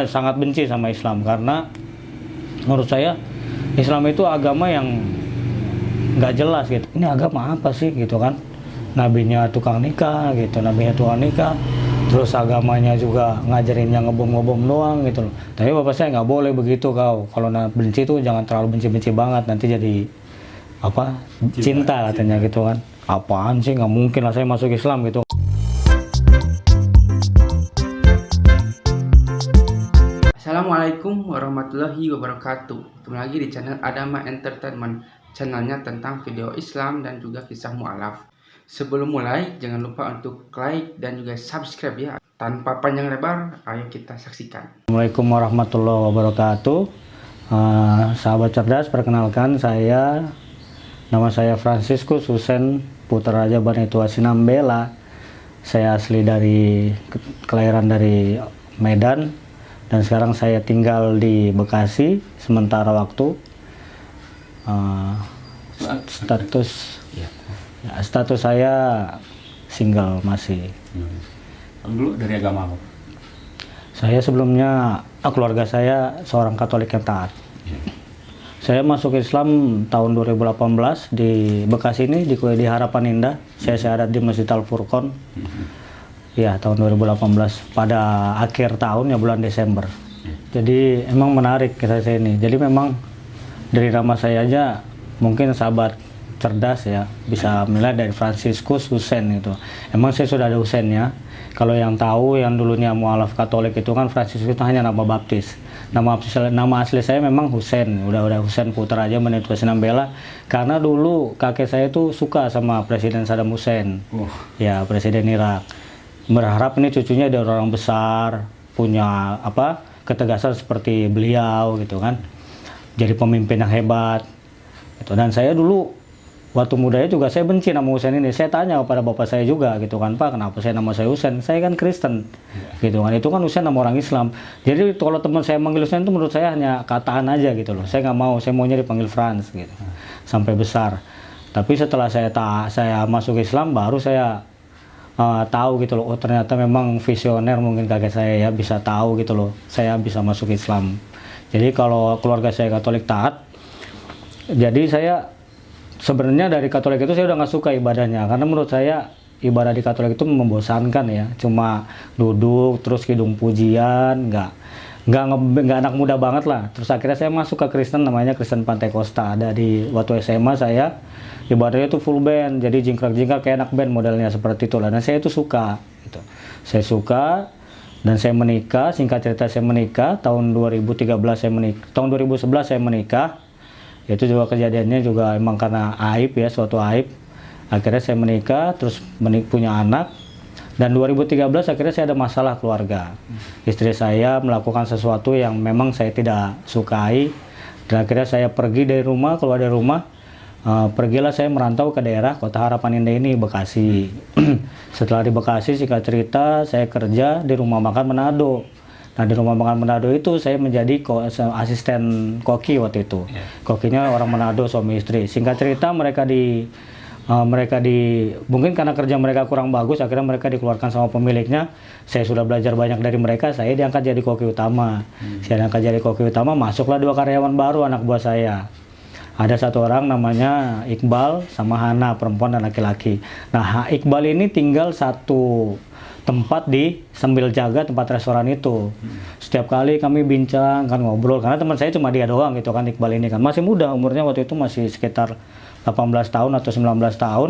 sangat benci sama Islam karena menurut saya Islam itu agama yang nggak jelas gitu. Ini agama apa sih gitu kan? Nabinya tukang nikah gitu, nabinya tukang nikah. Terus agamanya juga ngajarinnya ngebom-ngebom doang gitu loh. Tapi bapak saya nggak boleh begitu kau. Kalau benci tuh jangan terlalu benci-benci banget, nanti jadi apa? Cinta katanya gitu kan. Apaan sih, nggak mungkin lah saya masuk Islam gitu. Assalamualaikum warahmatullahi wabarakatuh. Kembali lagi di channel Adama Entertainment, channelnya tentang video Islam dan juga kisah mu'alaf. Sebelum mulai, jangan lupa untuk like dan juga subscribe ya. Tanpa panjang lebar, ayo kita saksikan. Assalamualaikum warahmatullahi wabarakatuh. Sahabat cerdas, perkenalkan nama saya Franciscus Husein Putra Raja Bani Tua Sinambela. Saya asli kelahiran dari Medan dan sekarang saya tinggal di Bekasi sementara waktu. Status saya single masih. Dulu dari agama apa? Saya sebelumnya, keluarga saya seorang Katolik yang taat. Saya masuk Islam tahun 2018 di Bekasi ini, di Harapan Indah. Saya syahadat di Masjid Al-Furqon. Ya, tahun 2018 pada akhir tahun ya, bulan Desember. Jadi emang menarik kisah saya ini. Jadi memang dari nama saya aja mungkin sahabat cerdas ya bisa melihat dari Franciscus Husein itu. Emang saya sudah ada Huseinnya. Kalau yang tahu yang dulunya mualaf Katolik itu kan Franciscus itu hanya nama baptis. Nama asli saya memang Husein. Udah Husein Putra Raja Bani Tua Sinambela. Karena dulu kakek saya itu suka sama Presiden Saddam Hussein. Ya, Presiden Irak. Berharap ini cucunya ada orang besar, punya ketegasan seperti beliau gitu kan. Jadi pemimpin yang hebat. Gitu. Dan saya dulu waktu mudanya juga saya benci nama Husein ini. Saya tanya kepada bapak saya juga gitu kan, Pak, kenapa nama saya Husein? Saya kan Kristen. Gitu kan. Itu kan Husein nama orang Islam. Jadi kalau teman saya manggil Husein itu menurut saya hanya kataan aja gitu loh. Saya nggak mau, saya maunya dipanggil Franz gitu. Sampai besar. Tapi setelah saya masuk Islam baru saya tahu gitu loh, oh ternyata memang visioner mungkin kakek saya ya, bisa tahu gitu loh, saya bisa masuk Islam. Jadi kalau keluarga saya Katolik taat, jadi saya sebenarnya dari Katolik itu saya udah nggak suka ibadahnya, karena menurut saya ibadah di Katolik itu membosankan ya, cuma duduk terus kidung pujian, nggak anak muda banget lah. Terus akhirnya saya masuk ke Kristen, namanya Kristen Pantekosta. Ada di waktu SMA saya ibadahnya itu full band, jadi jingkrak-jingkrak kayak anak band modelnya seperti itu lah. Dan saya itu suka gitu. Saya suka dan saya menikah. Singkat cerita saya menikah tahun 2013, tahun 2011 saya menikah. Itu juga kejadiannya juga emang karena aib ya, suatu aib. Akhirnya saya menikah, terus punya anak. Dan 2013 akhirnya saya ada masalah keluarga. Istri saya melakukan sesuatu yang memang saya tidak sukai. Dan akhirnya saya pergi dari rumah, keluar dari rumah. Pergilah saya merantau ke daerah Kota Harapan Indah ini, Bekasi. Setelah di Bekasi, singkat cerita, saya kerja di rumah makan Manado. Nah, di rumah makan Manado itu saya menjadi asisten koki waktu itu. Kokinya orang Manado, suami istri. Singkat cerita mereka mungkin karena kerja mereka kurang bagus, akhirnya mereka dikeluarkan sama pemiliknya. Saya sudah belajar banyak dari mereka, saya diangkat jadi koki utama. Saya diangkat jadi koki utama, masuklah 2 karyawan baru anak buah saya. Ada 1 orang namanya Iqbal sama Hana, perempuan dan laki-laki. Nah, Iqbal ini tinggal 1 tempat di sambil jaga tempat restoran itu. Setiap kali kami bincang kan, ngobrol, karena teman saya cuma dia doang gitu kan. Iqbal ini kan masih muda, umurnya waktu itu masih sekitar 18 tahun atau 19 tahun.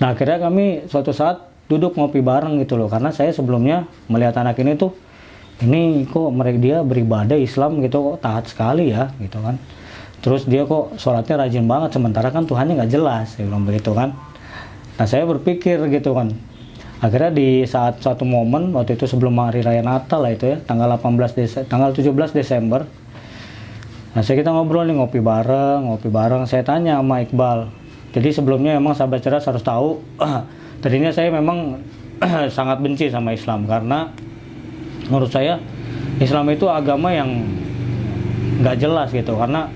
Nah, akhirnya kami suatu saat duduk ngopi bareng gitu loh, karena saya sebelumnya melihat anak ini tuh, ini kok dia beribadah Islam gitu, kok taat sekali ya gitu kan. Terus dia kok sholatnya rajin banget, sementara kan Tuhannya nggak jelas, saya bilang begitu kan. Nah, saya berpikir gitu kan. Akhirnya di saat suatu momen, waktu itu sebelum hari raya Natal lah itu ya, tanggal 17 Desember. Nah, kita ngobrol nih, ngopi bareng. Saya tanya sama Iqbal. Jadi sebelumnya memang sahabat cerdas harus tahu, tadinya saya memang sangat benci sama Islam, karena menurut saya Islam itu agama yang nggak jelas gitu. Karena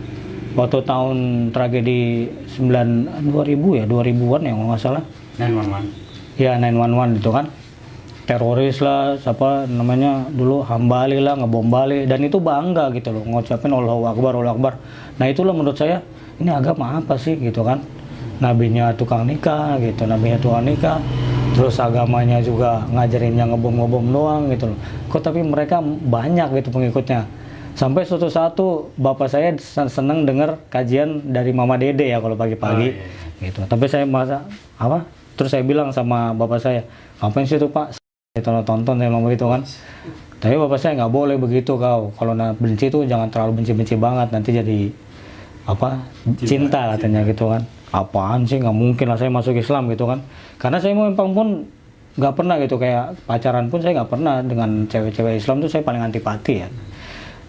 waktu tahun tragedi 2000-an ya, kalau nggak salah. 911. Ya, 911 itu kan. teroris lah, siapa namanya dulu Hambali lah, ngebom Bali, dan itu bangga gitu loh, ngucapin Allahu Akbar, Allahu Akbar. Nah itulah menurut saya, ini agama apa sih gitu kan? Nabinya tukang nikah gitu, nabinya tukang nikah, terus agamanya juga ngajarinnya ngebom-ngebom doang gitu loh. Kok tapi mereka banyak gitu pengikutnya. Sampai suatu saat tuh bapak saya seneng denger kajian dari Mama Dede ya kalau pagi-pagi gitu. Tapi saya masa apa? Terus saya bilang sama bapak saya, ngapain sih itu Pak? Saya tonton saya ngomong gitu kan. Tapi bapak saya nggak boleh begitu kau. Kalau benci tuh jangan terlalu benci-benci banget, nanti jadi apa? Cinta katanya gitu kan. Apaan sih, nggak mungkin lah saya masuk Islam gitu kan. Karena saya memang pun nggak pernah gitu, kayak pacaran pun saya nggak pernah dengan cewek-cewek Islam tuh, saya paling antipati ya.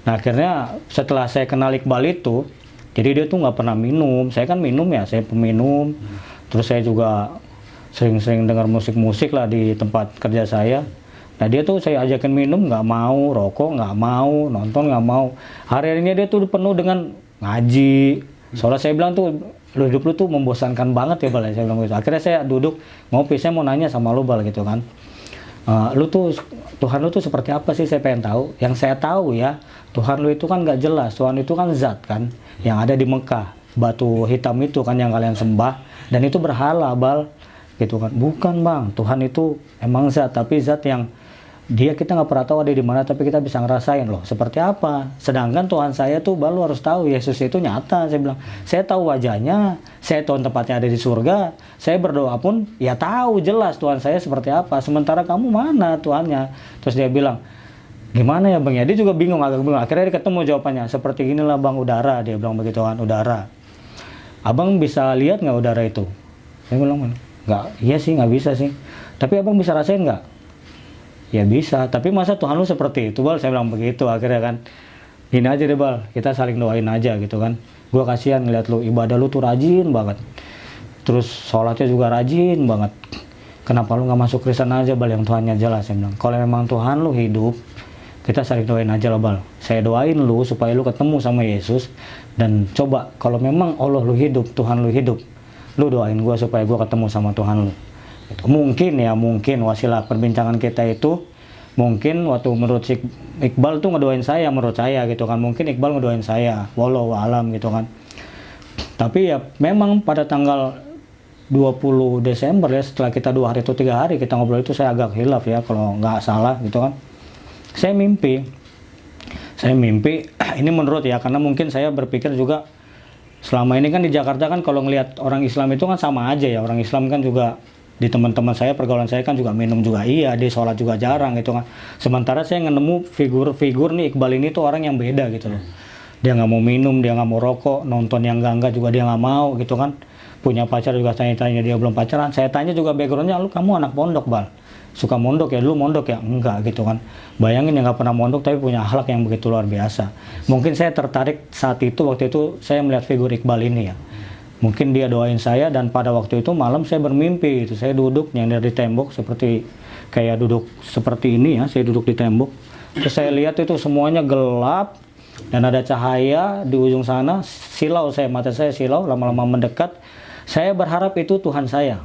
Nah akhirnya setelah saya kenal Iqbal itu, jadi dia tuh nggak pernah minum. Saya kan minum ya, saya peminum. Terus saya juga sering-sering dengar musik-musik lah di tempat kerja saya. Nah dia tuh saya ajakin minum nggak mau, rokok nggak mau, nonton nggak mau. Hari-harinya dia tuh penuh dengan ngaji. Soalnya saya bilang tuh, lu hidup lu tuh membosankan banget ya Bal, saya bilang gitu. Akhirnya saya duduk ngopi, saya mau nanya sama lu Bal gitu kan. Lu tuh Tuhan lu tuh seperti apa sih, saya pengen tahu. Yang saya tahu ya, Tuhan lu itu kan nggak jelas. Tuhan itu kan zat kan, yang ada di Mekah, batu hitam itu kan yang kalian sembah, dan itu berhala Bal gitu kan. Bukan Bang, Tuhan itu emang zat, tapi zat yang dia kita nggak pernah tahu ada di mana, tapi kita bisa ngerasain loh seperti apa. Sedangkan Tuhan saya tuh Bal, lu harus tahu Yesus itu nyata. Saya bilang, saya tahu wajahnya, saya tahu tempatnya ada di surga, saya berdoa pun ya tahu jelas Tuhan saya seperti apa. Sementara kamu mana Tuhannya? Terus dia bilang, gimana ya Bang ya? Dia juga bingung, agak bingung. Akhirnya dia ketemu jawabannya, seperti inilah Bang, udara. Dia bilang begitu kan, udara. Abang bisa lihat nggak udara itu? Saya bilang, nggak, iya sih nggak bisa sih. Tapi abang bisa rasain nggak? Ya bisa, tapi masa Tuhan lu seperti itu Bal? Saya bilang begitu. Akhirnya kan, gini aja deh Bal, kita saling doain aja gitu kan. Gue kasihan ngeliat lu, ibadah lu tuh rajin banget. Terus sholatnya juga rajin banget. Kenapa lu gak masuk Kristen aja Bal, yang Tuhannya jelas? Saya bilang, kalau memang Tuhan lu hidup, kita saling doain aja lah Bal. Saya doain lu supaya lu ketemu sama Yesus. Dan coba, kalau memang Allah lu hidup, Tuhan lu hidup, lu doain gue supaya gue ketemu sama Tuhan lu. Mungkin ya, mungkin wasilah perbincangan kita itu, mungkin waktu menurut si Iqbal tuh ngedoain saya, menurut saya gitu kan. Mungkin Iqbal ngedoain saya, wallahu alam gitu kan. Tapi ya memang pada tanggal 20 Desember ya, setelah kita 2 hari atau 3 hari kita ngobrol itu, saya agak hilaf ya kalau nggak salah gitu kan. Saya mimpi, ini menurut ya, karena mungkin saya berpikir juga selama ini kan di Jakarta kan kalau ngelihat orang Islam itu kan sama aja ya. Orang Islam kan juga di teman-teman saya, pergaulan saya kan juga minum juga iya, dia sholat juga jarang gitu kan. Sementara saya nemu figur nih Iqbal ini tuh orang yang beda gitu loh. Dia nggak mau minum, dia nggak mau rokok, nonton yang enggak juga dia nggak mau gitu kan. Punya pacar juga tanya-tanya, dia belum pacaran. Saya tanya juga backgroundnya, lu kamu anak pondok Bal, suka mondok ya, dulu mondok ya? Enggak gitu kan. Bayangin yang nggak pernah mondok tapi punya akhlak yang begitu luar biasa. Mungkin saya tertarik saat itu, waktu itu saya melihat figur Iqbal ini ya. Mungkin dia doain saya, dan pada waktu itu malam saya bermimpi itu, saya duduk nyender di tembok seperti kayak duduk seperti ini ya, saya duduk di tembok. Terus saya lihat itu semuanya gelap dan ada cahaya di ujung sana, silau saya, mata saya silau, lama-lama mendekat. Saya berharap itu Tuhan saya.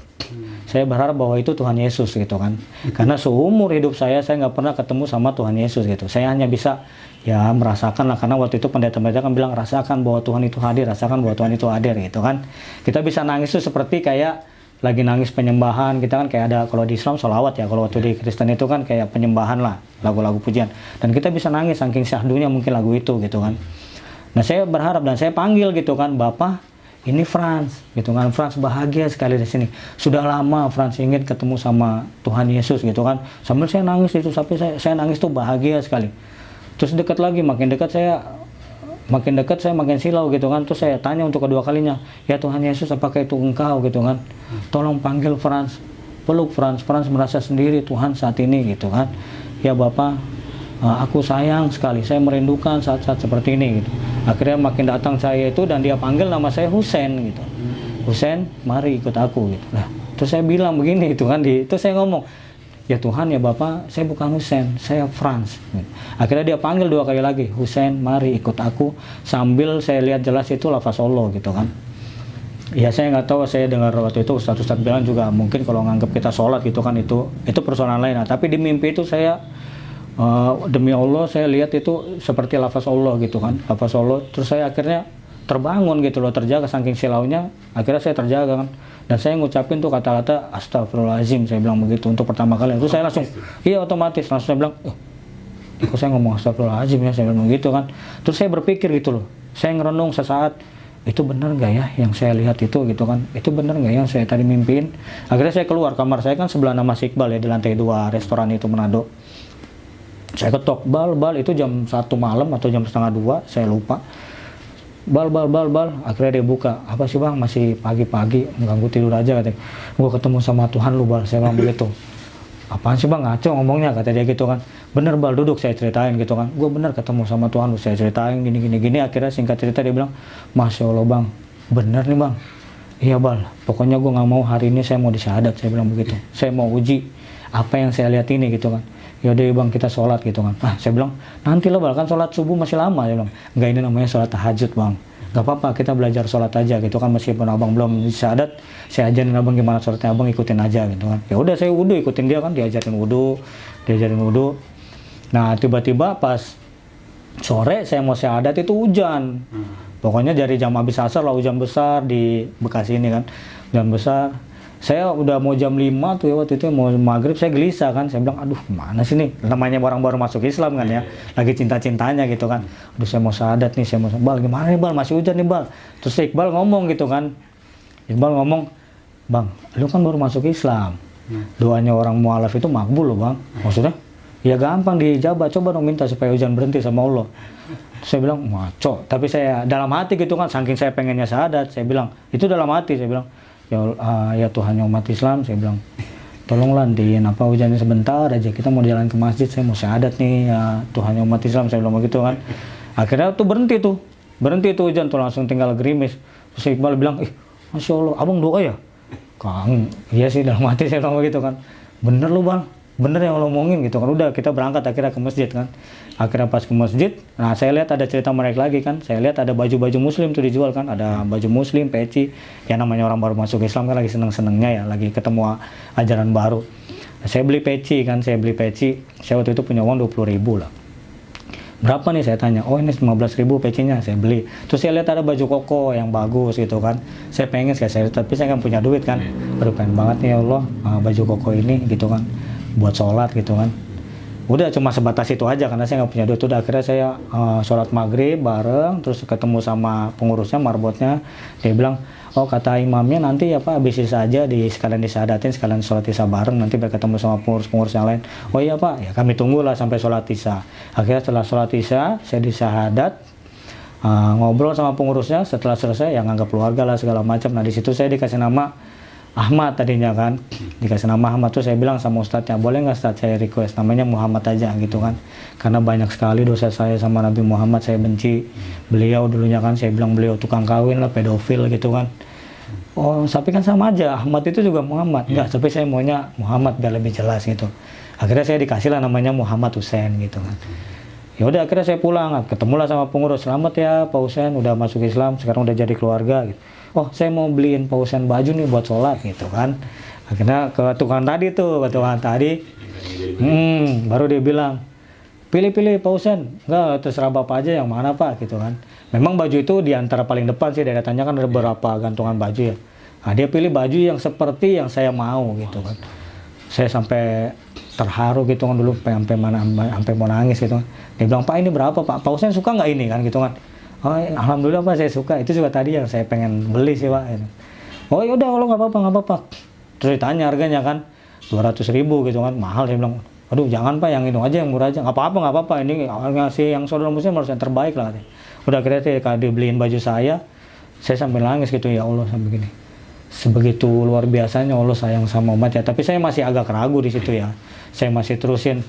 Saya berharap bahwa itu Tuhan Yesus gitu kan. Karena seumur hidup saya nggak pernah ketemu sama Tuhan Yesus gitu. Saya hanya bisa ya merasakan lah, karena waktu itu pendeta-pendeta kan bilang rasakan bahwa Tuhan itu hadir, rasakan bahwa Tuhan itu hadir gitu kan. Kita bisa nangis tuh seperti kayak lagi nangis penyembahan. Kita kan kayak ada, kalau di Islam sholawat ya, kalau waktu di Kristen itu kan kayak penyembahan lah, lagu-lagu pujian. Dan kita bisa nangis saking syahdunya mungkin lagu itu gitu kan. Nah saya berharap dan saya panggil gitu kan, Bapak ini Frans gitu kan, Frans bahagia sekali di sini. Sudah lama Frans ingin ketemu sama Tuhan Yesus gitu kan. Sambil saya nangis itu, sampai saya nangis tuh bahagia sekali. Terus dekat lagi, makin dekat saya makin silau gitu kan. Terus saya tanya untuk kedua kalinya, ya Tuhan Yesus apakah itu engkau gitu kan. Tolong panggil Frans, peluk Frans. Frans merasa sendiri Tuhan saat ini gitu kan. Ya Bapak, aku sayang sekali, saya merindukan saat-saat seperti ini gitu. Akhirnya makin datang saya itu, dan dia panggil nama saya Husein gitu. Husein, mari ikut aku gitu. Nah, terus saya bilang begini itu kan, terus saya ngomong, ya Tuhan ya Bapak, saya bukan Husein, saya Frans. Akhirnya dia panggil 2 kali lagi, Husein mari ikut aku, sambil saya lihat jelas itu lafaz Allah gitu kan. Ya saya nggak tahu, saya dengar waktu itu Ustadz bilang juga mungkin kalau nganggap kita sholat gitu kan itu persoalan lain. Nah, tapi di mimpi itu saya demi Allah saya lihat itu seperti lafaz Allah gitu kan, lafaz Allah. Terus saya akhirnya terbangun gitu loh, terjaga saking silaunya. Akhirnya saya terjaga kan, dan saya ngucapin tuh kata-kata astagfirullahaladzim, saya bilang begitu untuk pertama kali. Terus saya langsung iya otomatis langsung saya bilang kok saya ngomong astagfirullahaladzim ya, saya bilang begitu kan. Terus saya berpikir gitu loh, saya ngerenung sesaat, itu benar nggak ya yang saya lihat itu gitu kan, itu benar nggak yang saya tadi mimpiin. Akhirnya saya keluar kamar, saya kan sebelah nama Iqbal ya, di lantai 2 restoran itu Manado. Saya ketok, bal itu jam 1 malam atau jam setengah 2, saya lupa. Bal, akhirnya dia buka. Apa sih bang, masih pagi-pagi, mengganggu tidur aja katanya. Gue ketemu sama Tuhan lu bal, saya bilang begitu. Apaan sih bang, ngaco ngomongnya, kata dia gitu kan. Bener bal, duduk, saya ceritain gitu kan. Gue bener ketemu sama Tuhan lu, saya ceritain gini. Akhirnya singkat cerita dia bilang, Masya Allah bang, bener nih bang. Iya bal, pokoknya gue gak mau hari ini saya mau disyahadat, saya bilang begitu. Saya mau uji apa yang saya lihat ini gitu kan. Yaudah bang, kita sholat gitu kan. Saya bilang, nanti lah bal, kan sholat subuh masih lama. Dia bilang, enggak, ini namanya sholat tahajud bang. Gak apa-apa, kita belajar sholat aja gitu kan, meskipun abang belum disyahadat, saya ajarin abang gimana sholatnya, abang ikutin aja gitu kan. Ya udah saya wudu, ikutin dia kan, diajarin wudu. Nah tiba-tiba pas sore saya mau syahadat itu hujan. Pokoknya dari jam habis asar lah hujan besar di Bekasi ini kan, hujan besar. Saya udah mau jam 5 tuh ya, waktu itu mau maghrib, saya gelisah kan, saya bilang aduh mana sih nih, namanya orang baru masuk Islam kan ya, lagi cinta-cintanya gitu kan. Aduh saya mau syahadat nih, saya mau bal gimana nih bal, masih hujan nih bal. Terus Iqbal ngomong gitu kan, Iqbal ngomong, bang lu kan baru masuk Islam, doanya orang mualaf itu makbul loh bang. Maksudnya ya gampang dijabah, coba dong minta supaya hujan berhenti sama Allah. Terus saya bilang maco, tapi saya dalam hati gitu kan, saking saya pengennya syahadat, saya bilang itu dalam hati, saya bilang ya Tuhan yang umat Islam, saya bilang tolonglah hentiin apa hujannya sebentar aja, kita mau jalan ke masjid, saya mau syahadat nih ya Tuhan yang umat Islam, saya bilang begitu kan. Akhirnya tuh berhenti tuh hujan tuh, langsung tinggal gerimis. Terus Iqbal bilang Masya Allah abang doa ya Kang, iya sih dalam hati saya bilang begitu kan. Bener lu bang, bener yang lo omongin gitu kan. Udah kita berangkat akhirnya ke masjid kan. Akhirnya pas ke masjid, nah saya lihat ada cerita menarik lagi kan. Saya lihat ada baju-baju muslim tuh dijual kan. Ada baju muslim, peci. Ya namanya orang baru masuk Islam kan lagi seneng-senengnya ya. Lagi ketemu ajaran baru. Nah, saya beli peci kan, saya waktu itu punya uang 20.000 lah. Berapa nih saya tanya, oh ini 15.000 pecinya, saya beli. Terus saya lihat ada baju koko yang bagus gitu kan. Saya pengen, tapi saya kan punya duit kan. Aduh pengen banget nih ya Allah, baju koko ini gitu kan. Buat sholat gitu kan. Udah cuma sebatas itu aja karena saya nggak punya duit. Udah akhirnya saya sholat maghrib bareng, terus ketemu sama pengurusnya, marbotnya. Dia bilang, oh kata imamnya nanti ya Pak habis isya aja sekalian disyahadatin, sekalian sholat isya bareng, nanti berketemu sama pengurus-pengurus yang lain. Oh iya Pak, ya kami tunggulah sampai sholat isya. Akhirnya setelah sholat isya, saya disyahadat, ngobrol sama pengurusnya. Setelah selesai yang nganggap keluarga lah segala macam. Nah di situ saya dikasih nama Ahmad tadinya kan, dikasih nama Ahmad. Tuh saya bilang sama ustadznya, boleh nggak ustadz saya request namanya Muhammad aja gitu kan, karena banyak sekali dosa saya sama Nabi Muhammad, saya benci beliau dulunya kan. Saya bilang beliau tukang kawin lah, pedofil gitu kan. Oh tapi kan sama aja, Ahmad itu juga Muhammad. Enggak, tapi saya maunya Muhammad biar lebih jelas gitu. Akhirnya saya dikasih lah namanya Muhammad Hussein gitu kan. Ya udah akhirnya saya pulang, ketemulah sama pengurus, selamat ya Pak Hussein udah masuk Islam, sekarang udah jadi keluarga gitu. Oh saya mau beliin Pak Hussein baju nih buat sholat gitu kan. Akhirnya ke tukang tadi, baru dia bilang, pilih Pak Hussein, enggak terserah Bapak aja yang mana Pak gitu kan. Memang baju itu di antara paling depan sih, dia tanya kan ada beberapa gantungan baju ya. Nah, dia pilih baju yang seperti yang saya mau gitu kan. Saya sampai terharu gitu kan dulu, sampai mau nangis gitu kan. Dia bilang, Pak ini berapa Pak? Pak Hussein suka nggak ini kan gitu kan. Oh alhamdulillah Pak saya suka, itu juga tadi yang saya pengen beli sih Pak. Oh yaudah kalau nggak apa-apa. Terus ditanya harganya kan 200.000 gitu kan, mahal. Dia bilang, aduh jangan Pak, yang itu aja, yang murah aja. Nggak apa-apa, ini ngasih yang saudara muslim harus yang terbaik lah. Udah akhirnya saya dibeliin baju saya sampai nangis gitu, ya Allah sampai gini. Sebegitu luar biasanya Allah sayang sama umat ya. Tapi saya masih agak ragu di situ ya. Saya masih terusin.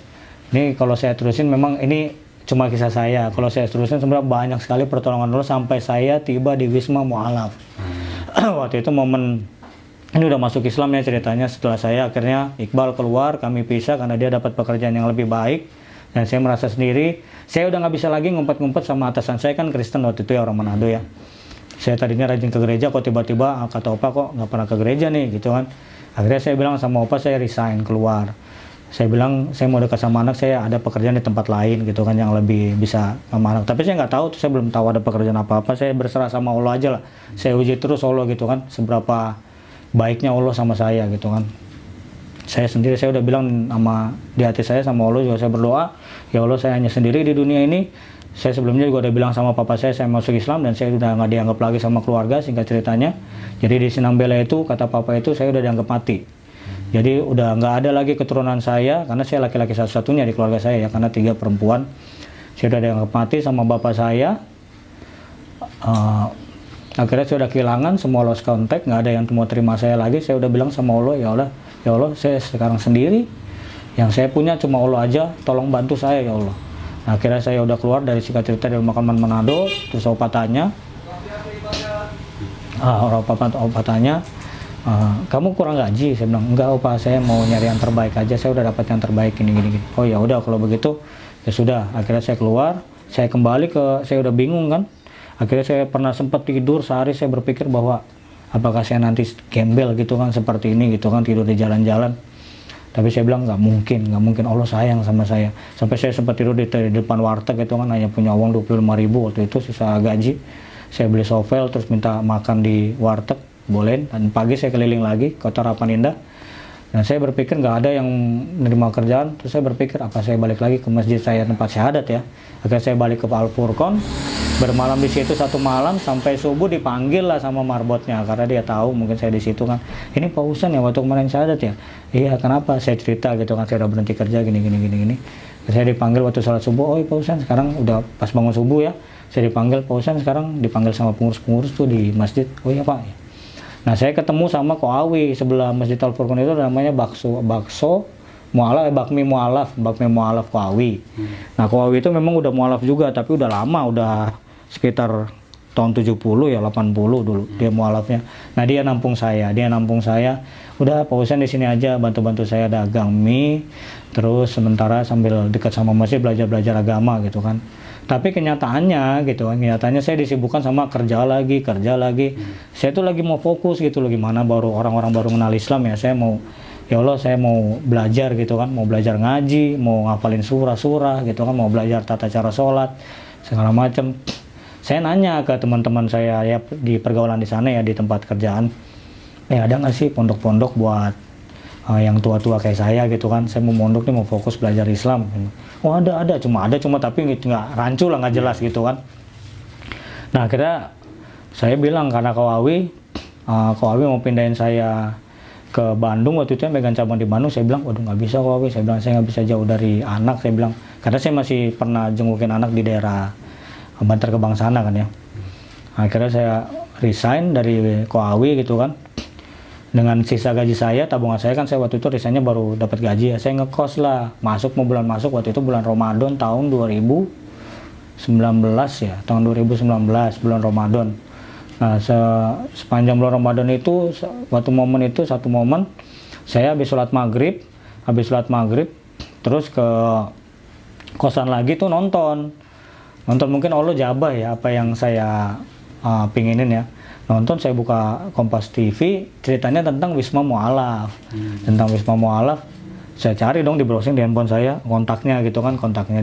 Ini kalau saya terusin memang ini cuma kisah saya. Kalau saya terusin sebenarnya banyak sekali pertolongan Allah sampai saya tiba di Wisma Mu'alaf. Waktu itu momen ini udah masuk Islam ya ceritanya. Setelah saya akhirnya Iqbal keluar, kami pisah karena dia dapat pekerjaan yang lebih baik. Dan saya merasa sendiri, saya udah nggak bisa lagi ngumpet-ngumpet sama atasan saya kan Kristen waktu itu ya, orang Manado ya. Saya tadinya rajin ke gereja, kok tiba-tiba kata opa kok nggak pernah ke gereja nih gitu kan. Akhirnya saya bilang sama opa, saya resign keluar. Saya bilang saya mau dekat sama anak, saya ada pekerjaan di tempat lain gitu kan yang lebih bisa sama anak. Tapi saya nggak tahu, saya belum tahu ada pekerjaan apa-apa. Saya berserah sama Allah aja lah. Saya uji terus Allah gitu kan, seberapa baiknya Allah sama saya gitu kan. Saya sendiri, saya udah bilang sama di hati saya sama Allah juga, saya berdoa, ya Allah saya hanya sendiri di dunia ini. Saya sebelumnya juga udah bilang sama papa saya masuk Islam dan saya udah nggak dianggap lagi sama keluarga, singkat ceritanya. Jadi di Sinambela itu, kata papa itu, saya udah dianggap mati. Jadi udah nggak ada lagi keturunan saya, karena saya laki-laki satu-satunya di keluarga saya ya, karena 3 perempuan. Saya udah dianggap mati sama bapak saya. Akhirnya saya udah kehilangan, semua lost contact, nggak ada yang mau terima saya lagi. Saya udah bilang sama Allah, ya Allah saya sekarang sendiri, yang saya punya cuma Allah aja, tolong bantu saya ya Allah. Nah, akhirnya saya udah keluar dari singkat cerita dari Makaman Manado. Terus opa tanya, kamu kurang gaji? Saya bilang enggak opa, saya mau nyari yang terbaik aja, saya udah dapat yang terbaik gini. Oh ya udah kalau begitu ya sudah. Akhirnya saya keluar, saya kembali saya udah bingung kan. Akhirnya saya pernah sempat tidur sehari, saya berpikir bahwa apakah saya nanti gembel gitu kan, seperti ini gitu kan, tidur di jalan-jalan. Tapi saya bilang nggak mungkin Allah sayang sama saya. Sampai saya sempat tidur di depan warteg gitu kan, hanya punya uang 25.000 waktu itu sisa gaji. Saya beli sovel terus minta makan di warteg, boleh. Dan pagi saya keliling lagi kota Harapan Indah. Dan saya berpikir nggak ada yang menerima kerjaan. Terus saya berpikir apa saya balik lagi ke masjid saya tempat syahadat ya. Akhirnya saya balik ke Al Furqon, bermalam di situ 1 malam sampai subuh, dipanggil lah sama marbotnya karena dia tahu mungkin saya di situ kan. Ini Pak Husain ya waktu kemarin syahadat ya. Iya kenapa? Saya cerita gitu kan, saya udah berhenti kerja gini. Saya dipanggil waktu sholat subuh. Oh Pak Husain sekarang udah pas bangun subuh ya. Saya dipanggil Pak Husain sekarang dipanggil sama pengurus tuh di masjid. Oh iya Pak. Nah saya ketemu sama Koawi sebelah Masjid Al Furqon itu namanya bakso mualaf, bakmi mualaf Koawi. Nah Koawi itu memang udah mualaf juga tapi udah lama, udah sekitar tahun 70 ya 80 dulu dia mualafnya. Nah dia nampung saya. Udah Pak Husain di sini aja bantu saya dagang mie, terus sementara sambil dekat sama masjid belajar agama gitu kan. Tapi kenyataannya saya disibukkan sama kerja lagi. Saya tuh lagi mau fokus gitu loh, gimana baru orang-orang baru kenal Islam ya. Saya mau, ya Allah saya mau belajar gitu kan, mau belajar ngaji, mau ngapalin surah gitu kan, mau belajar tata cara sholat, segala macam. Saya nanya ke teman-teman saya ya di pergaulan di sana ya, di tempat kerjaan, ada nggak sih pondok-pondok buat yang tua-tua kayak saya gitu kan, saya mau mondok nih, mau fokus belajar Islam. Oh ada cuma tapi nggak rancu lah, nggak jelas gitu kan. Nah akhirnya saya bilang karena Koawi mau pindahin saya ke Bandung waktu itu, yang megang cabang di Bandung. Saya bilang waduh nggak bisa Koawi, saya bilang saya nggak bisa jauh dari anak, saya bilang karena saya masih pernah jengukin anak di daerah Bantar Gebang sana kan ya. Akhirnya saya resign dari Koawi gitu kan. Dengan sisa gaji saya, tabungan saya kan, saya waktu itu resignnya baru dapat gaji ya, saya ngekos lah, bulan masuk waktu itu bulan Ramadan tahun 2019 ya, tahun 2019 bulan Ramadan. Nah sepanjang bulan Ramadan itu, satu momen saya habis sholat maghrib, terus ke kosan lagi tuh nonton mungkin Allah jabah ya apa yang saya pinginin ya. Nonton, saya buka Kompas TV, ceritanya tentang Wisma Mu'alaf. Saya cari dong di browsing di handphone saya, kontaknya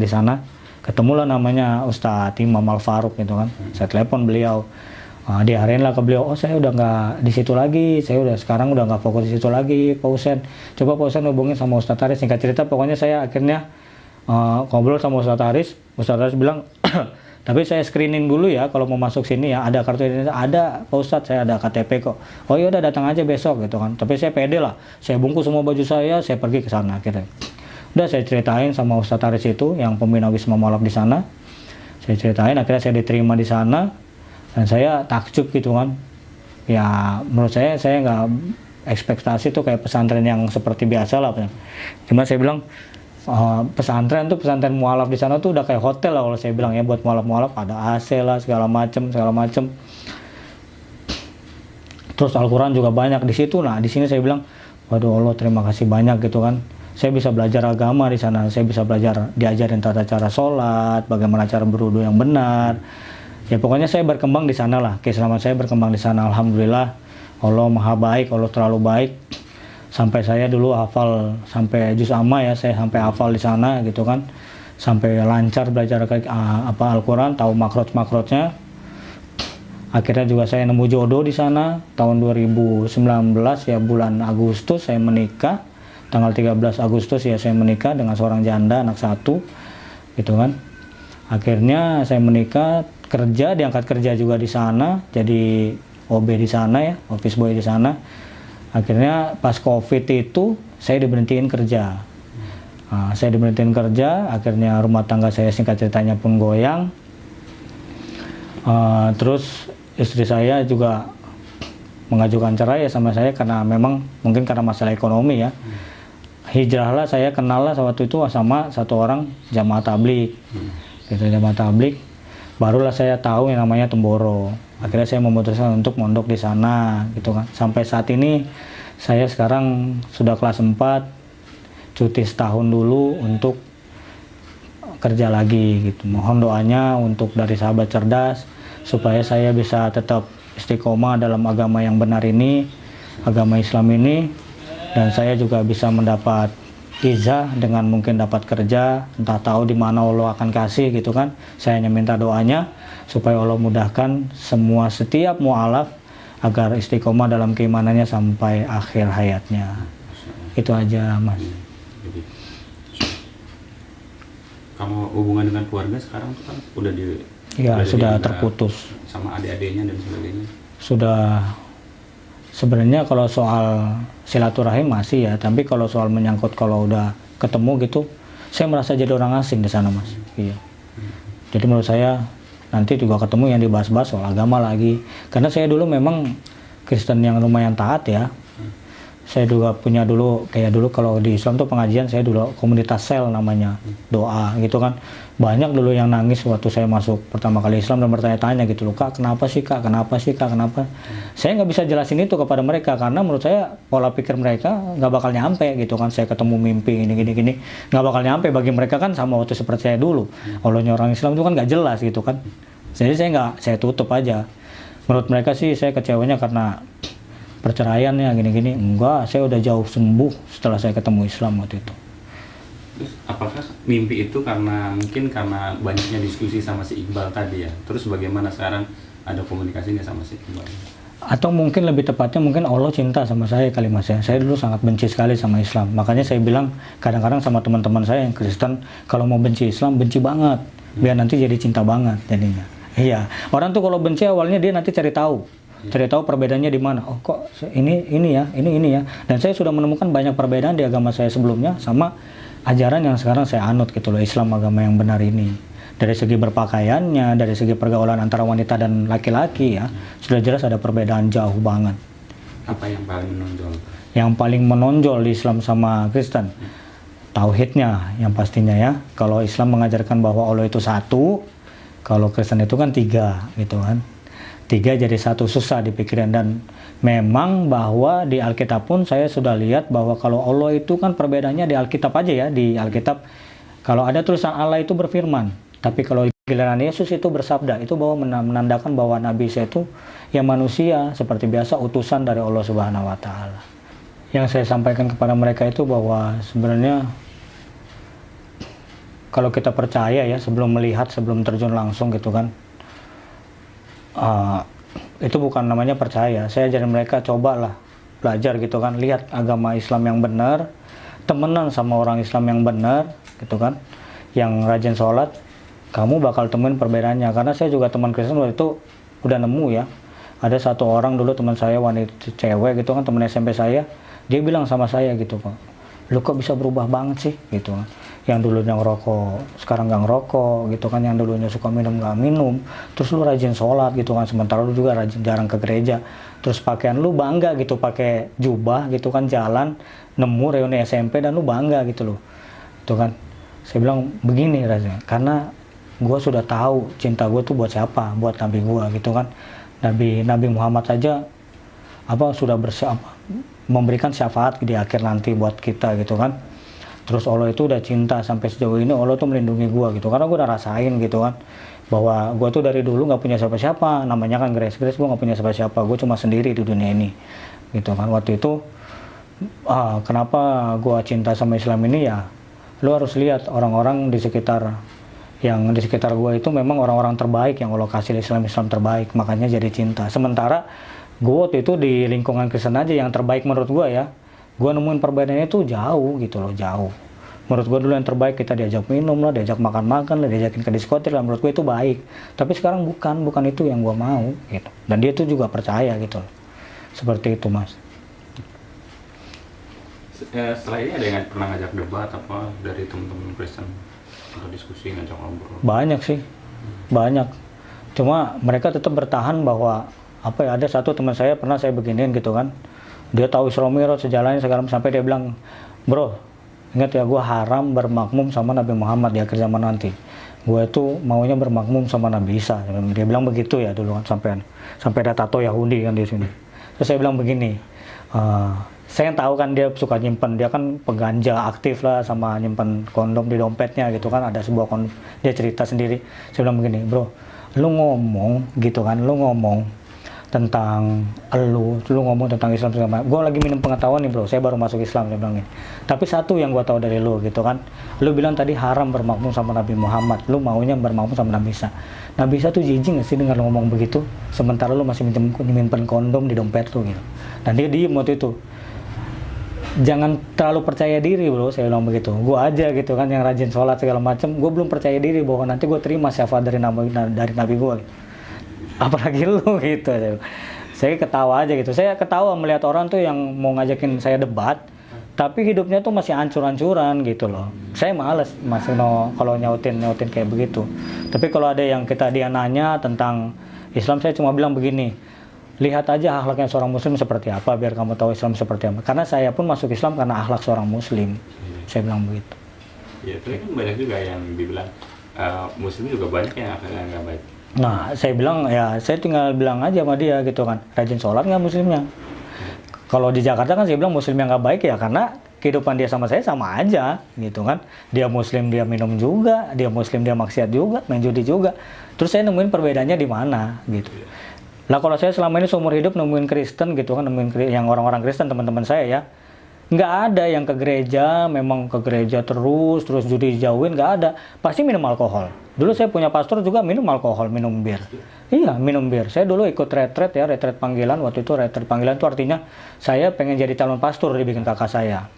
di sana. Ketemulah namanya Ustadz Imam Al Faruq gitu kan. Saya telepon beliau. Diarahin lah ke beliau, oh saya udah nggak di situ lagi, sekarang udah nggak fokus di situ lagi Pak Husain. Coba Pak Husain hubungin sama Ustadz Haris. Singkat cerita pokoknya saya akhirnya ngobrol sama Ustadz Haris bilang, tapi saya screening dulu ya kalau mau masuk sini ya, ada kartu identitas, ada Pak Ustadz, saya ada KTP kok. Oh iya udah datang aja besok gitu kan. Tapi saya pede lah, saya bungkus semua baju saya pergi ke sana akhirnya. Udah saya ceritain sama Ustadz Haris itu yang pembina Wisma Mu'alaf di sana. Saya ceritain, akhirnya saya diterima di sana dan saya takjub gitu kan. Ya menurut saya nggak ekspektasi tuh kayak pesantren yang seperti biasa lah. Cuma saya bilang pesantren mualaf di sana tuh udah kayak hotel lah kalau saya bilang ya, buat mualaf ada AC lah segala macem. Terus Al-Quran juga banyak di situ. Nah di sini saya bilang waduh Allah terima kasih banyak gitu kan, saya bisa belajar agama di sana, saya bisa diajarin tata cara sholat, bagaimana cara berwudu yang benar. Ya pokoknya saya berkembang di sana lah, keislaman saya berkembang di sana. Alhamdulillah, Allah maha baik, Allah terlalu baik. Sampai saya dulu hafal sampai juz amma ya, saya sampai hafal di sana gitu kan. Sampai lancar belajar Al-Quran, tahu makrot-makrotnya. Akhirnya juga saya nemu jodoh di sana. Tahun 2019 ya, bulan Agustus saya menikah. Tanggal 13 Agustus ya saya menikah dengan seorang janda, anak 1 gitu kan. Akhirnya saya menikah, kerja, diangkat kerja juga di sana, jadi OB di sana ya, office boy di sana. Akhirnya pas COVID itu saya diberhentiin kerja. Nah, saya diberhentiin kerja, akhirnya rumah tangga saya singkat ceritanya pun goyang. Terus istri saya juga mengajukan cerai ya sama saya karena memang mungkin karena masalah ekonomi ya. Hijrahlah, saya kenal lah waktu itu sama satu orang jamaah tablik. Gitu, jamaah tablik. Barulah saya tahu yang namanya Temboro. Akhirnya saya memutuskan untuk mondok di sana gitu kan. Sampai saat ini saya sekarang sudah kelas 4, cuti setahun dulu untuk kerja lagi gitu. Mohon doanya untuk dari sahabat cerdas supaya saya bisa tetap istiqomah dalam agama yang benar ini, agama Islam ini, dan saya juga bisa mendapat izah dengan mungkin dapat kerja, entah tahu di mana Allah akan kasih gitu kan. Saya hanya minta doanya supaya Allah mudahkan semua setiap mu'alaf agar istiqomah dalam keimanannya sampai akhir hayatnya. Itu aja Mas. Jadi, kamu hubungan dengan keluarga sekarang tuh kan udah Ya, sudah juga terputus. sama adik-adiknya dan sebagainya. Sudah, sebenarnya kalau soal silaturahim masih ya, tapi kalau soal menyangkut kalau udah ketemu gitu, saya merasa jadi orang asing di sana Mas. Iya. Jadi menurut saya nanti juga ketemu yang dibahas-bahas soal agama lagi. Karena saya dulu memang Kristen yang lumayan taat ya. Saya juga punya dulu, kayak dulu kalau di Islam tuh pengajian, saya dulu komunitas sel namanya, doa gitu kan. Banyak dulu yang nangis waktu saya masuk pertama kali Islam dan bertanya-tanya gitu loh, Kak kenapa sih Kak, kenapa sih Kak, kenapa? Saya nggak bisa jelasin itu kepada mereka karena menurut saya pola pikir mereka nggak bakal nyampe gitu kan. Saya ketemu mimpi gini nggak bakal nyampe bagi mereka kan sama waktu seperti saya dulu. Allahnya orang Islam itu kan nggak jelas gitu kan. Jadi saya tutup aja. Menurut mereka sih saya kecewanya karena perceraiannya gini-gini. Enggak, saya udah jauh sembuh setelah saya ketemu Islam waktu itu. Terus apakah mimpi itu mungkin karena banyaknya diskusi sama si Iqbal tadi ya? Terus bagaimana sekarang ada komunikasi nggak sama si Iqbal? Atau mungkin lebih tepatnya mungkin Allah cinta sama saya kali Mas ya. Saya dulu sangat benci sekali sama Islam. Makanya saya bilang kadang-kadang sama teman-teman saya yang Kristen, kalau mau benci Islam benci banget, biar nanti jadi cinta banget jadinya. Iya, orang tuh kalau benci awalnya dia nanti cari tahu perbedaannya di mana. Oh kok ini ya. Dan saya sudah menemukan banyak perbedaan di agama saya sebelumnya sama ajaran yang sekarang saya anut gitu loh, Islam agama yang benar ini. Dari segi berpakaiannya, dari segi pergaulan antara wanita dan laki-laki ya, sudah jelas ada perbedaan jauh banget. Apa yang paling menonjol? Yang paling menonjol di Islam sama Kristen, tauhidnya yang pastinya ya. Kalau Islam mengajarkan bahwa Allah itu satu, kalau Kristen itu kan 3 gitu kan. 3 jadi 1 susah dipikirin. Dan memang bahwa di Alkitab pun saya sudah lihat bahwa kalau Allah itu kan perbedaannya di Alkitab aja ya. Di Alkitab kalau ada tulisan Allah itu berfirman, tapi kalau giliran Yesus itu bersabda, itu bahwa menandakan bahwa Nabi Isa itu ya manusia seperti biasa, utusan dari Allah Subhanahu wa taala. Yang saya sampaikan kepada mereka itu bahwa sebenarnya kalau kita percaya ya, sebelum melihat, sebelum terjun langsung gitu kan, itu bukan namanya percaya. Saya ajarin mereka, cobalah belajar gitu kan, lihat agama Islam yang benar, temenan sama orang Islam yang benar gitu kan, yang rajin sholat, kamu bakal temuin perbedaannya. Karena saya juga teman Kristen waktu itu udah nemu ya, ada satu orang dulu teman saya, wanita cewek gitu kan, teman SMP saya, dia bilang sama saya gitu Pak, lu kok bisa berubah banget sih gitu kan. Yang dulunya ngerokok sekarang nggak ngerokok gitu kan, yang dulunya suka minum nggak minum, terus lu rajin sholat gitu kan, sementara lu juga rajin jarang ke gereja, terus pakaian lu bangga gitu pakai jubah gitu kan, jalan nemu reuni SMP dan lu bangga gitu loh itu kan. Saya bilang begini rasanya, karena gue sudah tahu cinta gue tuh buat siapa, buat Nabi gue gitu kan. Nabi Muhammad saja sudah memberikan syafaat di akhir nanti buat kita gitu kan. Terus Allah itu udah cinta sampai sejauh ini, Allah tuh melindungi gue gitu, karena gue udah rasain gitu kan. bahwa gue tuh dari dulu nggak punya siapa-siapa, namanya kan Grace, gue nggak punya siapa-siapa, gue cuma sendiri di dunia ini gitu kan. Waktu itu kenapa gue cinta sama Islam ini ya, lu harus lihat orang-orang di sekitar gue itu memang orang-orang terbaik yang Allah kasih Islam terbaik, makanya jadi cinta. Sementara gue waktu itu di lingkungan Kristen aja yang terbaik menurut gue ya, gue nemuin perbedaannya itu jauh gitu loh, jauh. Menurut gue dulu yang terbaik kita diajak minum lah, diajak makan-makan lah, diajakin ke diskotik lah, menurut gue itu baik. Tapi sekarang bukan itu yang gue mau gitu. Dan dia tuh juga percaya gitu loh. Seperti itu Mas. Setelah ini ada yang pernah ngajak debat apa dari teman-teman Kristen atau diskusi, ngajak ngobrol? Banyak sih, banyak. Cuma mereka tetap bertahan bahwa ada satu teman saya pernah saya beginiin gitu kan. Dia tahu Isra Mi'raj sejalannya segala, sampai dia bilang, bro, ingat ya, gue haram bermakmum sama Nabi Muhammad di akhir zaman nanti. Gue itu maunya bermakmum sama Nabi Isa. Dia bilang begitu ya dulu kan, sampai ada tato Yahudi kan di sini. Terus saya bilang begini, saya tahu kan dia suka nyimpen, dia kan peganja aktif lah sama nyimpen kondom di dompetnya gitu kan, ada sebuah kondom, dia cerita sendiri. Saya bilang begini, bro, lu ngomong gitu kan, lu ngomong tentang lu ngomong tentang Islam segala macam. Gue lagi minum pengetahuan nih bro, saya baru masuk Islam, saya bilang. Tapi satu yang gue tahu dari lu gitu kan, lu bilang tadi haram bermakmum sama Nabi Muhammad, lu maunya bermakmum sama Nabi Isa. Nabi Isa tuh jijik gak sih dengar lu ngomong begitu, sementara lu masih nyimpen kondom di dompet lu gitu. Dan dia diem waktu itu. Jangan terlalu percaya diri bro, saya bilang begitu. Gue aja gitu kan yang rajin sholat segala macam, gue belum percaya diri bahwa nanti gue terima syafaat dari Nabi gue gitu. Apalagi lu gitu. Saya ketawa aja gitu. Saya ketawa melihat orang tuh yang mau ngajakin saya debat, tapi hidupnya tuh masih hancur-hancuran gitu loh. Saya males kalau nyautin kayak begitu. Tapi kalau ada yang dia nanya tentang Islam, saya cuma bilang begini, lihat aja akhlaknya seorang muslim seperti apa, biar kamu tahu Islam seperti apa. Karena saya pun masuk Islam karena akhlak seorang muslim. Saya bilang begitu. Ya, tapi kan banyak juga yang dibilang muslim juga banyak yang akhlaknya nggak baik. Nah, saya bilang ya, saya tinggal bilang aja sama dia gitu kan, rajin sholat nggak muslimnya? Kalau di Jakarta kan saya bilang muslim yang nggak baik ya karena kehidupan dia sama saya sama aja gitu kan. Dia muslim, dia minum juga, dia muslim, dia maksiat juga, main judi juga. Terus saya nemuin perbedaannya di mana gitu. Lah kalau saya selama ini seumur hidup nemuin Kristen gitu kan, nemuin yang orang-orang Kristen teman-teman saya ya, nggak ada yang ke gereja, memang ke gereja terus judi dijauhin, nggak ada. Pasti minum alkohol. Dulu saya punya pastor juga minum alkohol, minum bir. Iya, minum bir. Saya dulu ikut retret ya, retret panggilan. Waktu itu retret panggilan itu artinya saya pengen jadi calon pastor, dibikin kakak saya.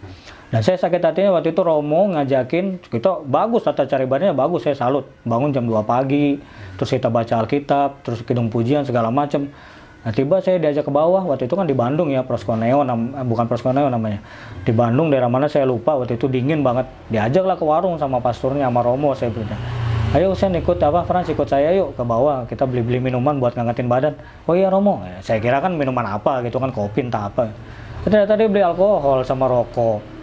Dan saya sakit hatinya waktu itu Romo ngajakin, kita bagus tata cara ibadahnya bagus, saya salut. Bangun jam 2 pagi, terus kita baca Alkitab, terus kidung pujian segala macam. Nah, tiba saya diajak ke bawah, waktu itu kan di Bandung ya, Proskoneo, bukan Proskoneo namanya. Di Bandung, daerah mana saya lupa, waktu itu dingin banget. Diajaklah ke warung sama pasturnya, sama Romo, saya bilang. Ayo Sen ikut Frans ikut saya yuk ke bawah, kita beli minuman buat ngangetin badan. Oh iya Romo, ya, saya kira kan minuman apa gitu kan, kopi entah apa. Ternyata dia beli alkohol sama rokok.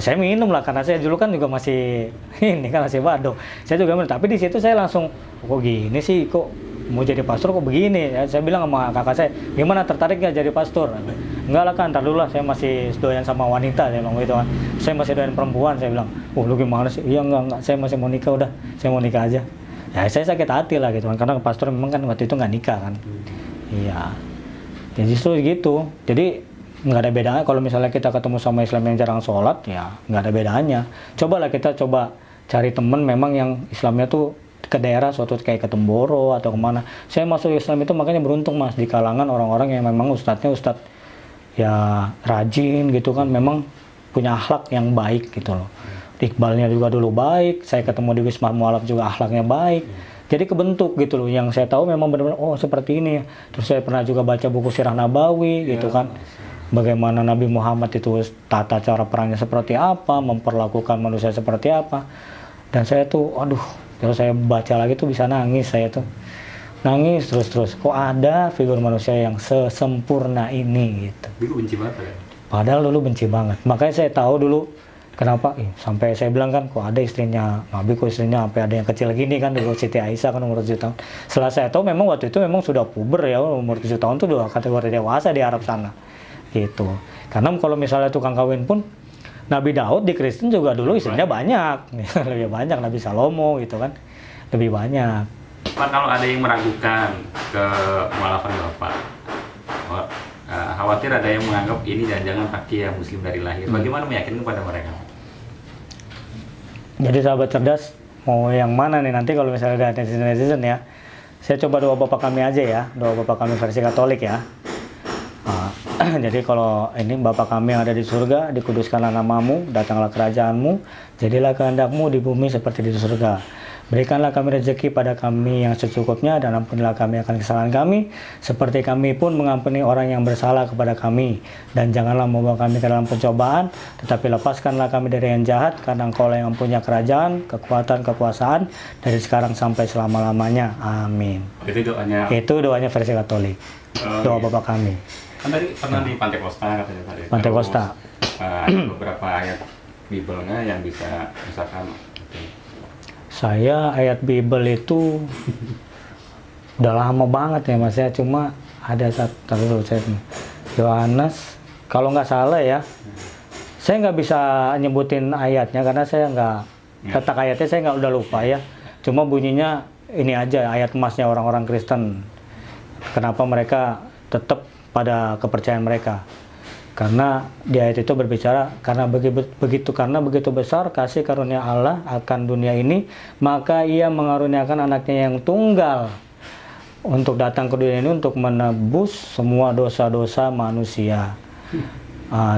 Saya minum lah karena saya dulu kan juga masih ini kan masih badoh. Saya juga minum, tapi di situ saya langsung kok gini sih, kok mau jadi pastor kok begini ya. Saya bilang sama kakak saya, gimana, tertarik nggak jadi pastor? Enggak lah kan, ntar dulu lah, saya masih doyan sama wanita, saya bilang gitu kan. Saya masih doyan perempuan, saya bilang, lu gimana sih? Iya enggak, saya masih mau nikah, udah saya mau nikah aja. Ya saya sakit hati lah gitu kan, karena pastor memang kan waktu itu nggak nikah kan. Iya, jadi justru gitu. Jadi nggak ada bedanya kalau misalnya kita ketemu sama Islam yang jarang sholat, ya nggak ada bedanya. Cobalah kita cari temen memang yang Islamnya tuh ke daerah suatu kayak ke Temboro atau kemana. Saya masuk Islam itu makanya beruntung mas, di kalangan orang-orang yang memang ustadz ya rajin gitu kan, memang punya akhlak yang baik gitu loh. Iqbalnya juga dulu baik, saya ketemu di Wisma Mu'alaf juga akhlaknya baik. Jadi kebentuk gitu loh, yang saya tahu memang benar-benar oh seperti ini. Terus saya pernah juga baca buku Sirah Nabawi gitu kan. Bagaimana Nabi Muhammad itu tata cara perangnya seperti apa, memperlakukan manusia seperti apa. Dan saya tuh terus saya baca lagi tuh bisa nangis, saya tuh nangis terus kok ada figur manusia yang sesempurna ini gitu. Dulu benci banget ya? Padahal dulu benci banget. Makanya saya tahu dulu kenapa sampai saya bilang kan kok ada istrinya Nabi, kok istrinya sampai ada yang kecil gini kan, dulu Siti Aisyah kan umur 7 tahun. Setelah saya tahu memang waktu itu memang sudah puber ya, umur 7 tahun tuh udah kategori dewasa di Arab sana gitu. Karena kalau misalnya tukang kawin pun Nabi Daud di Kristen juga dulu istrinya banyak. Lebih banyak, Nabi Salomo gitu kan lebih banyak. Pak, kalau ada yang meragukan ke mualafan Bapak, oh, khawatir ada yang menganggap ini jangan-jangan takiyah muslim dari lahir. Bagaimana meyakinkan kepada mereka? Jadi sahabat cerdas, mau yang mana nih nanti kalau misalnya ada netizen ya, saya coba doa Bapak kami aja ya, doa Bapak kami versi Katolik ya. Jadi kalau ini Bapa kami yang ada di surga, dikuduskanlah namamu, datanglah kerajaanmu, jadilah kehendakmu di bumi seperti di surga. Berikanlah kami rezeki pada kami yang secukupnya, dan ampunilah kami akan kesalahan kami, seperti kami pun mengampuni orang yang bersalah kepada kami. Dan janganlah membawa kami ke dalam pencobaan, tetapi lepaskanlah kami dari yang jahat, karena Engkau lah yang punya kerajaan, kekuatan, kekuasaan, dari sekarang sampai selama-lamanya. Amin. Itu doanya versi Katolik. Doa Iya. Bapa kami. Kan tadi pernah di Pantai Costa katanya tadi. Pantai Terus, Costa. ada beberapa ayat Bible-nya yang bisa misalkan Saya ayat Bible itu udah lama banget ya Mas ya, cuma ada satu saya Yohanes, kalau nggak salah ya, saya nggak bisa nyebutin ayatnya karena saya nggak letak ayatnya, saya nggak udah lupa ya, cuma bunyinya ini aja ayat emasnya orang-orang Kristen, kenapa mereka tetap pada kepercayaan mereka. Karena di ayat itu berbicara, karena begitu besar kasih karunia Allah akan dunia ini, maka Ia mengaruniakan anaknya yang tunggal untuk datang ke dunia ini untuk menebus semua dosa-dosa manusia.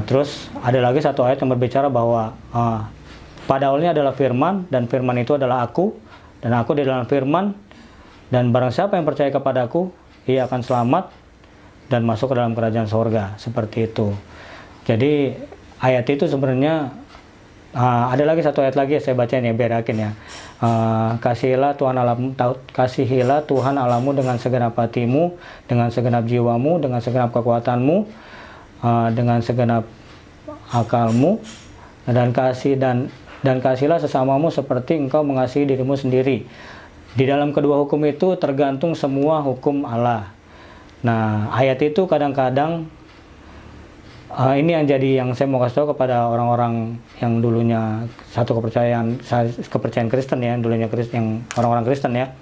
Terus ada lagi satu ayat yang berbicara bahwa pada awalnya adalah firman, dan firman itu adalah aku, dan aku di dalam firman, dan barang siapa yang percaya kepadaku, ia akan selamat dan masuk ke dalam kerajaan sorga, seperti itu. Jadi ayat itu sebenarnya ada lagi satu ayat lagi saya bacain ya, biar yakin ya. Kasihilah Tuhan Allahmu dengan segenap hatimu, dengan segenap jiwamu, dengan segenap kekuatanmu, dengan segenap akalmu, dan kasihlah sesamamu seperti engkau mengasihi dirimu sendiri. Di dalam kedua hukum itu tergantung semua hukum Allah. Nah, ayat itu kadang-kadang ini yang saya mau kasih tahu kepada orang-orang yang dulunya satu kepercayaan Kristen ya, dulunya yang orang-orang Kristen ya,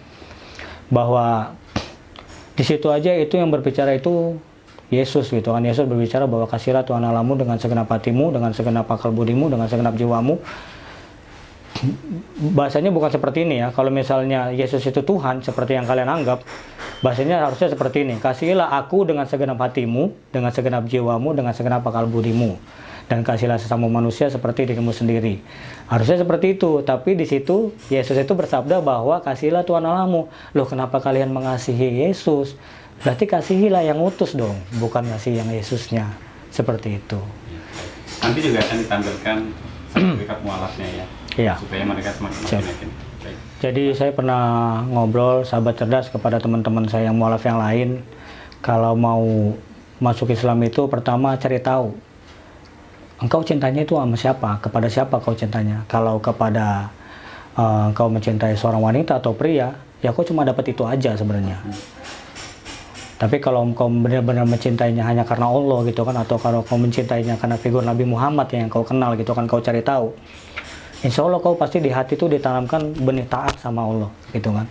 bahwa di situ aja itu yang berbicara itu Yesus gitu kan. Yesus berbicara bahwa kasihlah Tuhan Allahmu dengan segenap hatimu, dengan segenap akal budimu, dengan segenap jiwamu. Bahasanya bukan seperti ini ya. Kalau misalnya Yesus itu Tuhan seperti yang kalian anggap, bahasanya harusnya seperti ini. Kasihilah aku dengan segenap hatimu, dengan segenap jiwamu, dengan segenap akal budimu, dan kasihlah sesama manusia seperti dirimu sendiri. Harusnya seperti itu. Tapi di situ Yesus itu bersabda bahwa kasihilah Tuhan Allahmu. Loh, kenapa kalian mengasihi Yesus? Berarti kasihilah yang utus dong, bukan kasih yang Yesusnya. Seperti itu. nanti juga akan ditampilkan sertifikat mualafnya ya. Iya. Supaya mereka semakin yakin. Baik. Jadi saya pernah ngobrol sahabat cerdas kepada teman-teman saya yang mualaf yang lain, kalau mau masuk Islam itu pertama cari tahu engkau cintanya itu sama siapa, kepada siapa kau cintanya. Kalau kepada kau mencintai seorang wanita atau pria, ya kau cuma dapat itu aja sebenarnya. Tapi kalau kau benar-benar mencintainya hanya karena Allah gitu kan, atau kalau kau mencintainya karena figur Nabi Muhammad yang kau kenal gitu kan, kau cari tahu, insya Allah kau pasti di hati itu ditanamkan benih taat sama Allah gitu kan.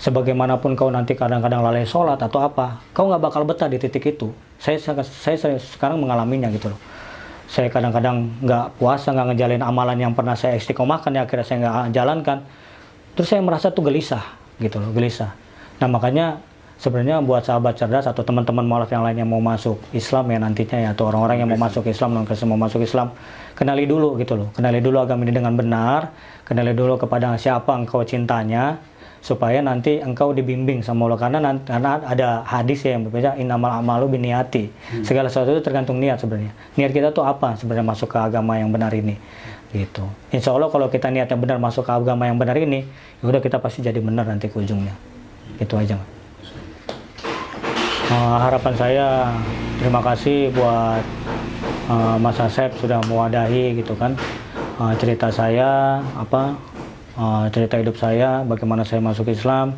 Sebagaimanapun kau nanti kadang-kadang lalai sholat atau apa, kau nggak bakal betah di titik itu. Saya sekarang mengalaminya gitu loh. Saya kadang-kadang nggak puasa, nggak ngejalin amalan yang pernah saya istiqomahkan, ya akhirnya saya nggak jalankan. Terus saya merasa tuh gelisah gitu loh, gelisah. Nah makanya sebenarnya buat sahabat cerdas atau teman-teman mualaf yang lain yang mau masuk Islam ya nantinya ya, atau orang-orang yang mau masuk Islam, non-Kristen mau masuk Islam, kenali dulu gitu loh, kenali dulu agama ini dengan benar, kenali dulu kepada siapa engkau cintanya, supaya nanti engkau dibimbing sama Allah. Karena ada hadis ya yang berbeda, innamal a'malu binniyati. Segala sesuatu itu tergantung niat sebenarnya. Niat kita tuh apa sebenarnya masuk ke agama yang benar ini gitu. Insya Allah kalau kita niatnya benar masuk ke agama yang benar ini, ya udah kita pasti jadi benar nanti ke ujungnya. Itu aja. Harapan saya terima kasih buat Mas Asep sudah mewadahi gitu kan, cerita saya cerita hidup saya, bagaimana saya masuk Islam.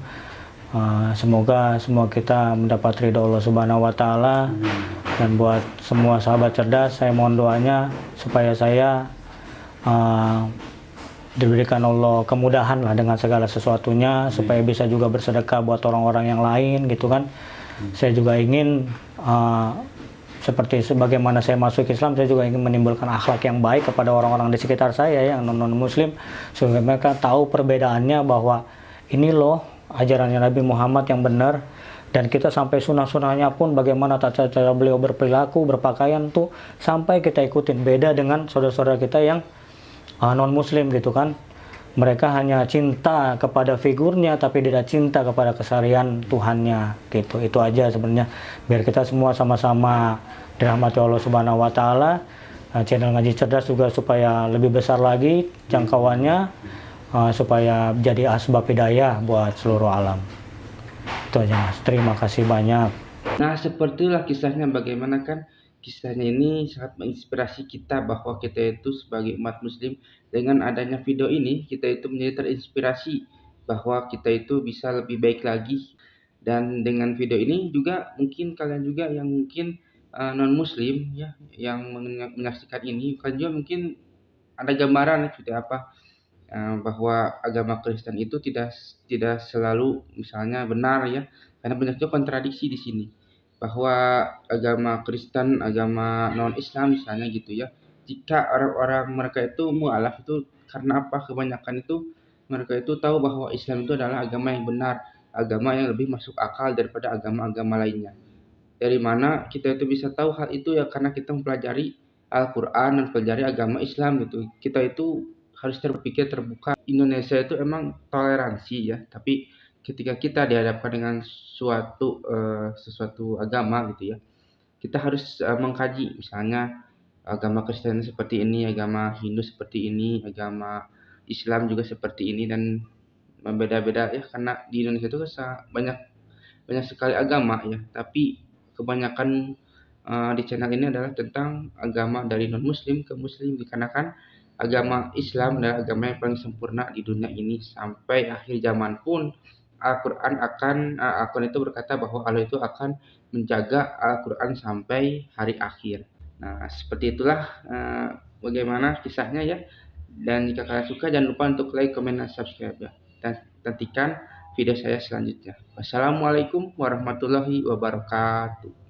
Semoga semua kita mendapat ridho Allah Subhanahu wa Ta'ala. Dan buat semua sahabat cerdas, saya mohon doanya supaya saya diberikan Allah kemudahan lah dengan segala sesuatunya, supaya bisa juga bersedekah buat orang-orang yang lain gitu kan. Saya juga ingin seperti sebagaimana saya masuk Islam, saya juga ingin menimbulkan akhlak yang baik kepada orang-orang di sekitar saya yang non-muslim, supaya mereka tahu perbedaannya, bahwa ini loh ajarannya Nabi Muhammad yang benar. Dan kita sampai sunah-sunahnya pun bagaimana tata cara beliau berperilaku, berpakaian tuh sampai kita ikutin. Beda dengan saudara-saudara kita yang non-muslim gitu kan. Mereka hanya cinta kepada figurnya tapi tidak cinta kepada keseharian Tuhannya gitu. Itu aja sebenarnya, biar kita semua sama-sama dirahmati Allah Subhanahu wa taala. Channel Ngaji Cerdas juga supaya lebih besar lagi jangkauannya, supaya jadi asbab hidayah buat seluruh alam. Itu aja Mas, terima kasih banyak. Nah, sepertilah kisahnya, bagaimana kan kisahnya ini sangat menginspirasi kita bahwa kita itu sebagai umat muslim, dengan adanya video ini kita itu menjadi terinspirasi bahwa kita itu bisa lebih baik lagi. Dan dengan video ini juga mungkin kalian juga yang mungkin non muslim ya, yang menyaksikan ini, kalian juga mungkin ada gambaran seperti apa, bahwa agama Kristen itu tidak selalu misalnya benar ya, karena banyak juga kontradiksi di sini, bahwa agama Kristen, agama non Islam misalnya gitu ya, jika orang-orang mereka itu mualaf itu karena apa, kebanyakan itu mereka itu tahu bahwa Islam itu adalah agama yang benar, agama yang lebih masuk akal daripada agama-agama lainnya. Dari mana kita itu bisa tahu hal itu ya, karena kita mempelajari Al-Quran dan mempelajari agama Islam gitu. Kita itu harus terpikir terbuka. Indonesia itu emang toleransi ya, tapi ketika kita dihadapkan dengan sesuatu agama gitu ya, kita harus mengkaji, misalnya agama Kristen seperti ini, agama Hindu seperti ini, agama Islam juga seperti ini, dan berbeda-beda ya, karena di Indonesia itu banyak banyak sekali agama ya, tapi kebanyakan di channel ini adalah tentang agama dari non muslim ke muslim, dikarenakan agama Islam adalah agama yang paling sempurna di dunia ini. Sampai akhir zaman pun Al-Quran itu berkata bahwa Allah itu akan menjaga Al-Quran sampai hari akhir. Nah, seperti itulah bagaimana kisahnya ya. Dan jika kalian suka, jangan lupa untuk like, comment, dan subscribe ya. Dan nantikan video saya selanjutnya. Wassalamualaikum warahmatullahi wabarakatuh.